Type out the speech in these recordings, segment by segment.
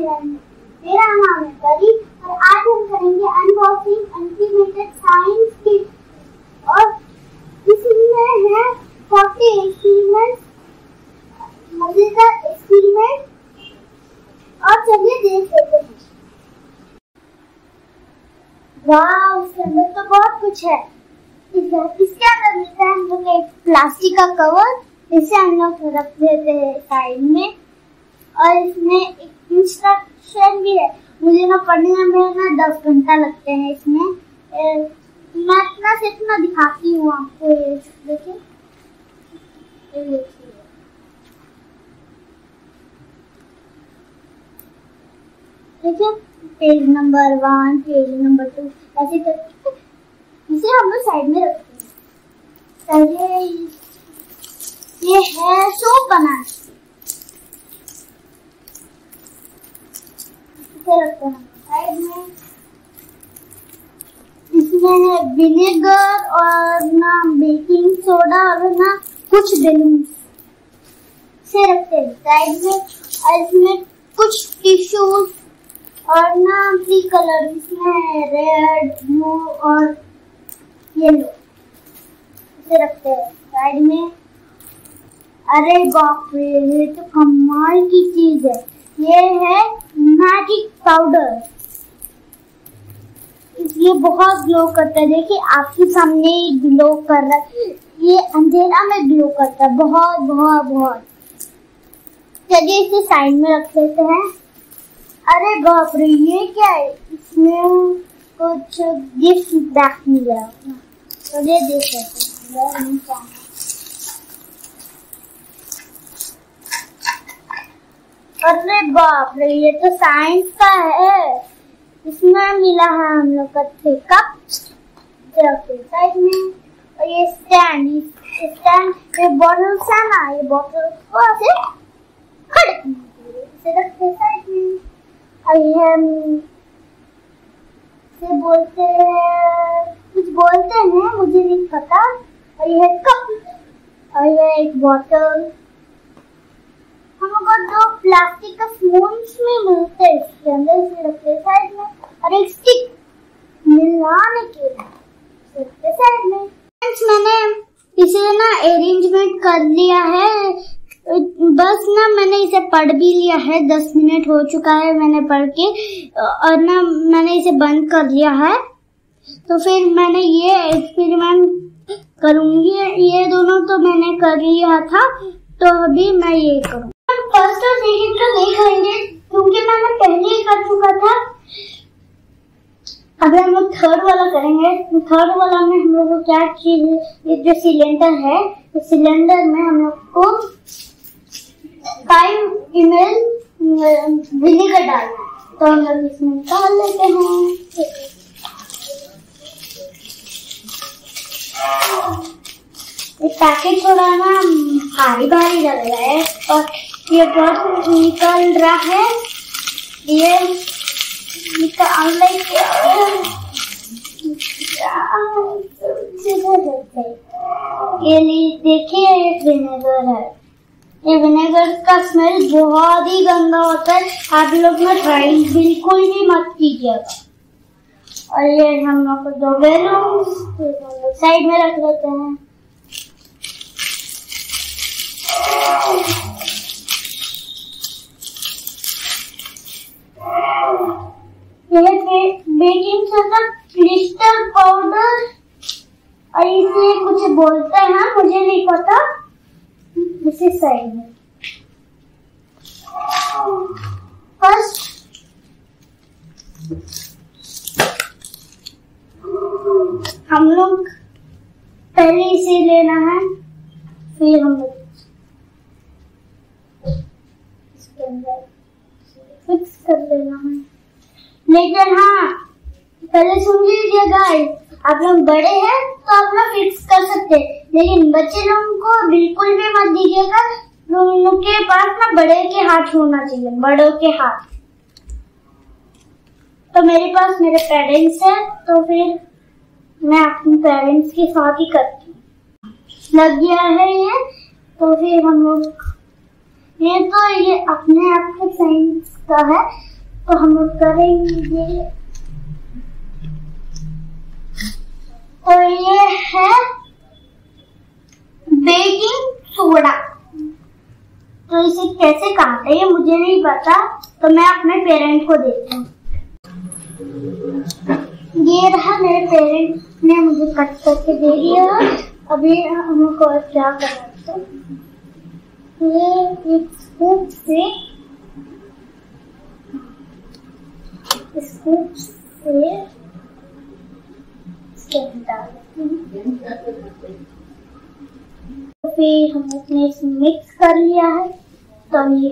मेरा नाम है परी और आज हम करेंगे अनबॉक्सिंग अल्टीमेटेड साइंस किट और इसमें है 40 एक्सपेरिमेंट, मजेदार एक्सपेरिमेंट और चलिए देख लेते हैं। वाह, इसके अंदर तो बहुत कुछ है। इसके अंदर मिलता है हम लोग एक प्लास्टिक का कवर, इसे हम लोग रख देते हैं साइड में और इसमें एक इंस्ट्रक्शन भी है। मुझे ना पढ़ने में ना 10 घंटा लगते हैं इसमें। मैं इतना से इतना दिखाती हूँ आपको, ये देखिए, देखिए पेज नंबर 1, पेज नंबर 2 ऐसे करके इसे हम लोग साइड में रखते हैं। पहले ये है सोप बनाना, इसे रखते हैं साइड में। इसमें है विनेगर और ना बेकिंग सोडा और ना कुछ बैलून से रखते हैं साइड में। और इसमें कुछ टिश्यूज और ना 3 कलर, इसमें रेड, ब्लू और येलो, इसे रखते हैं साइड में। अरे बाप रे, ये तो कमाल की चीज है। ये है मैजिक पाउडर, ये बहुत ग्लो करता है। देखिए आपके सामने ग्लो कर रहा है, ये अंधेरा में ग्लो करता है बहुत बहुत बहुत। चलिए इसे साइड में रख लेते हैं। अरे बाप रे, ये क्या है? इसमें कुछ गिफ्ट बैक मिला, तो ये देख लेते हैं। अरे बाप रे, ये तो साइंस का है। इसमें मिला है हम लोग का कप साइड में और ये स्टैंड, ये बॉटल है ना, ये बॉटल को ऐसे खड़े इसे रखते साइड में। और ये इसे बोलते हैं, कुछ बोलते हैं, मुझे नहीं पता। और ये कप और ये एक बॉटल। हमको 2 प्लास्टिक का स्पून्स में मिलते हैं इसके अंदर, इसे रखते हैं साइड में। और एक स्टिक मिलाने के लिए साइड में। मैंने इसे ना अरेंजमेंट कर लिया है, बस ना मैंने इसे पढ़ भी लिया है। 10 मिनट हो चुका है मैंने पढ़ के, और ना मैंने इसे बंद कर लिया है। तो फिर मैंने ये एक्सपेरिमेंट करूंगी। ये दोनों तो मैंने कर लिया था, तो अभी मैं ये करूँ। फर्स्ट और सेकंड तो नहीं करेंगे क्योंकि मैंने पहले ही कर चुका था। अभी हम लोग थर्ड वाला करेंगे। थर्ड वाला में हम लोग को क्या चीज, ये जो सिलेंडर है, इस सिलेंडर में हम लोग को 5 ml विनेगर डालना है। तो हम लोग इसमें डाल लेते हैं। ये पैकेट थोड़ा ना भारी भारी लग रहा है और ये बहुत निकल रहा है। ये निकाल ये देखिए, ये विनेगर है। ये विनेगर का स्मेल बहुत ही गंदा होता है, आप लोग ना ट्राई बिल्कुल भी मत कीजिएगा। और ये हम लोग को 2 बैलून साइड में रख लेते हैं। ये बेकिंग सोडा क्रिस्टल पाउडर, और इसे कुछ बोलते हैं, मुझे नहीं पता। इसे साइड में फर्स्ट हम लोग पहले इसे लेना है, फिर हम लोग इसके अंदर फिक्स कर लेना है। लेकिन हाँ, पहले सुन लीजिए गाइस, आप लोग बड़े हैं तो आप लोग फिक्स कर सकते हैं, लेकिन बच्चे लोगों को बिल्कुल भी मत दीजिएगा। लोगों के पास ना बड़े के हाथ होना चाहिए, बड़ों के हाथ। तो मेरे पास मेरे पेरेंट्स हैं, तो फिर मैं अपने पेरेंट्स के साथ ही करती हूँ। लग गया है ये, तो फिर हम लोग ये अपने आप के साइंस का है, तो हम लोग करेंगे। और ये है बेकिंग सोडा। तो इसे कैसे काटे ये मुझे नहीं पता, तो मैं अपने पेरेंट को देती हूँ। ये रहा, मेरे पेरेंट ने मुझे कट करके दे दिया। अभी हमको क्या करना है, ये एक स्कूप से इसके अंदर डाल देते हैं। तो फिर हमने इसमें मिक्स कर लिया है। तो ये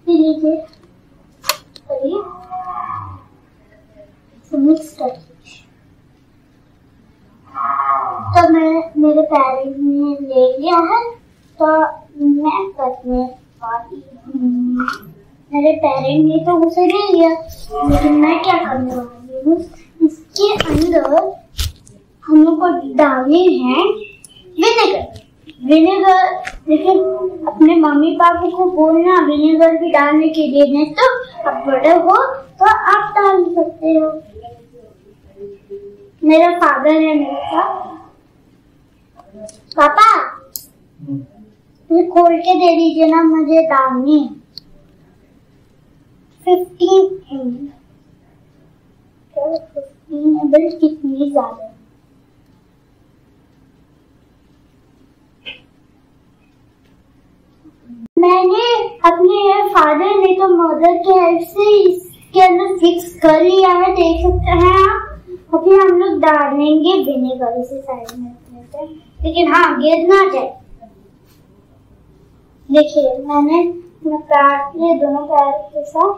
लीजिए, मिक्स कर दीजिए। तो मेरे पेरेंट ने ले लिया है, तो मैं करने वाली हूँ। मेरे पेरेंट ने तो उसे ले लिया, लेकिन मैं क्या करने वाली हूँ, इसके अंदर हम लोग को डालने हैं विनेगर। लेकिन अपने मम्मी पापा को बोलना विनेगर भी डालने के लिए, नहीं तो अब बड़े हो तो आप डाल सकते हो। मेरा फादर है मेरे साथ। पापा ये खोल के दे दीजिए ना, मुझे डालनी है 15 ml। 15 ml कितनी ज्यादा। मैंने अपने फादर ने तो मदर के हेल्प से इसके अंदर फिक्स कर लिया है, देख सकते हैं आप। अभी हम लोग डालेंगे विनेगर इसे साइड में रखने से, लेकिन हाँ गिर ना जाए। देखिए मैंने काट लिए दोनों पैर के साथ।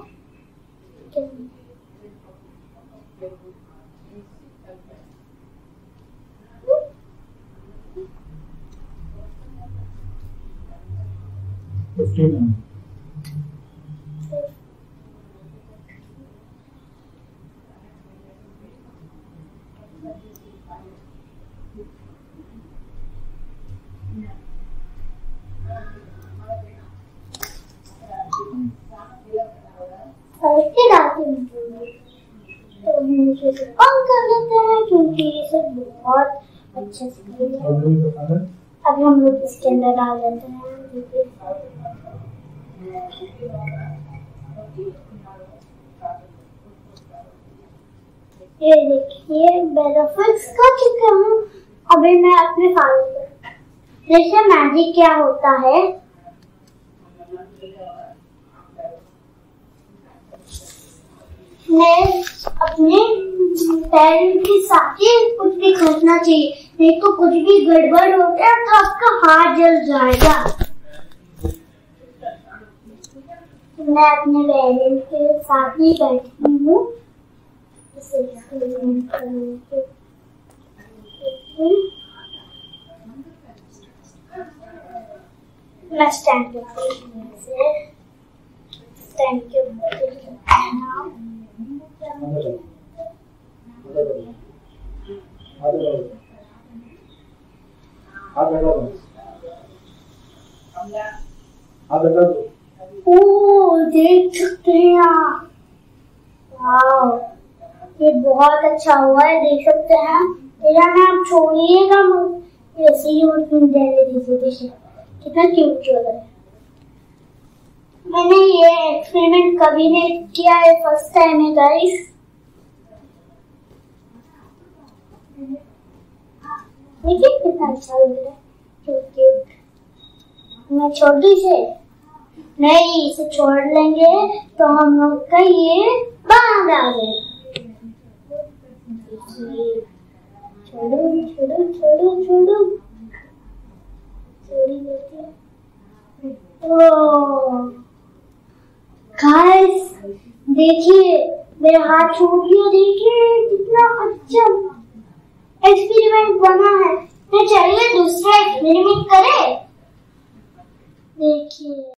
तो मुझे ऑन कर लेते हैं, क्योंकि इसे बहुत अच्छे से करेंगे। अब हम लोग इसके अंदर डाल देते हैं। ये देखिए मैं फिक्स कर चुका हूँ। अभी मैं अपने फादर को देखिए मैजिक क्या होता है। मैं अपने पैरों के साथ ही कुछ भी करना चाहिए, नहीं तो कुछ भी गड़बड़ हो गया तो आपका हाथ जल जाएगा। मैं अपने पैरों के साथ ही बैठी हूँ। मैं स्टैंड के ऊपर देख सकते हैं आप। ये बहुत अच्छा हुआ है, देख सकते हैं। मेरा नाम छोड़िएगा, ऐसे ही दीजिए। कितना क्यूट लग रहा है। मैंने ये एक्सपेरिमेंट कभी नहीं किया है, फर्स्ट टाइम है गाइस। देखिए कितना अच्छा लग रहा है, क्यूट। मैं छोड़ दी इसे, नहीं इसे छोड़ लेंगे तो हम लोग का ये बांध आ गया। छोड़ो छोड़ो छोड़ो छोड़ो छोड़ी देते। गाइस देखिए मेरा हाथ छूट गया। देखिए कितना अच्छा एक्सपेरिमेंट बना है। तो चलिए दूसरा एक्सपेरिमेंट करें। देखिए